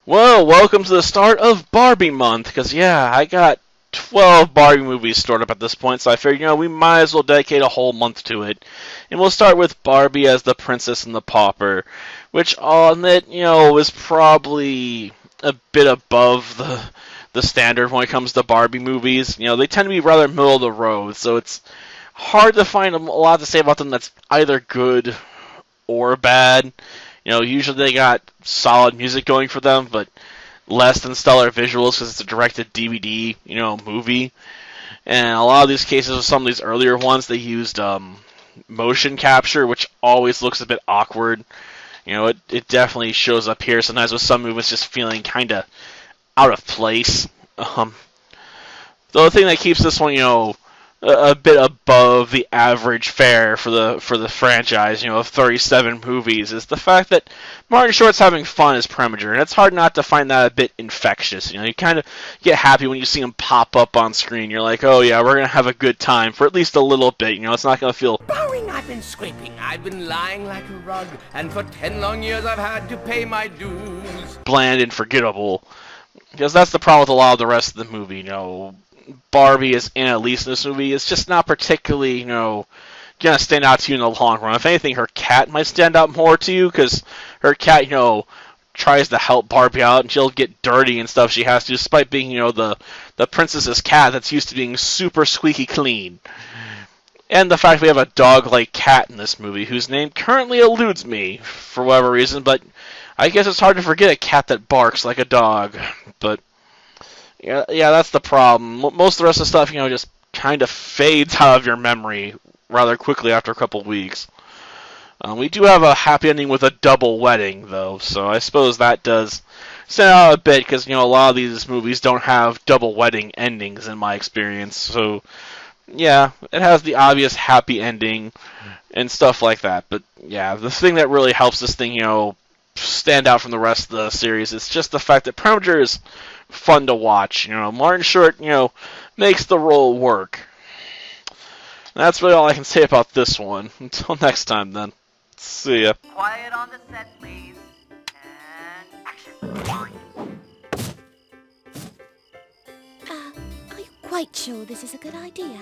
Well, welcome to the start of Barbie month, because yeah, I got 12 Barbie movies stored up at this point, so I figured, we might as well dedicate a whole month to it. And we'll start with Barbie as the Princess and the Pauper, which I'll admit, is probably a bit above the standard when it comes to Barbie movies. They tend to be rather middle of the road, so it's hard to find a lot to say about them that's either good or bad. Usually they got solid music going for them, but less than stellar visuals because it's a directed DVD, movie. And a lot of these cases with some of these earlier ones, they used motion capture, which always looks a bit awkward. It definitely shows up here sometimes with some movies just feeling kind of out of place. The other thing that keeps this one, a bit above the average fare for the franchise, of 37 movies, is the fact that Martin Short's having fun as Preminger, and it's hard not to find that a bit infectious. You kind of get happy when you see him pop up on screen. You're like, oh yeah, we're gonna have a good time for at least a little bit. It's not gonna feel. Bowing, I've been scraping, I've been lying like a rug, and for 10 long years I've had to pay my dues. Bland and forgettable, because that's the problem with a lot of the rest of the movie. Barbie as Annalise in this movie is just not particularly, gonna stand out to you in the long run. If anything, her cat might stand out more to you because her cat, tries to help Barbie out and she'll get dirty and stuff she has to, despite being, the princess's cat that's used to being super squeaky clean. And the fact we have a dog-like cat in this movie whose name currently eludes me for whatever reason, but I guess it's hard to forget a cat that barks like a dog. But yeah, that's the problem. Most of the rest of the stuff, just kind of fades out of your memory rather quickly after a couple weeks. We do have a happy ending with a double wedding, though, so I suppose that does stand out a bit, because, a lot of these movies don't have double wedding endings, in my experience. So, yeah, it has the obvious happy ending and stuff like that. But, yeah, the thing that really helps this thing, stand out from the rest of the series is just the fact that Preminger is fun to watch. Martin Short, makes the role work. And that's really all I can say about this one. Until next time, then. See ya. Quiet on the set, please. And action. Are you quite sure this is a good idea?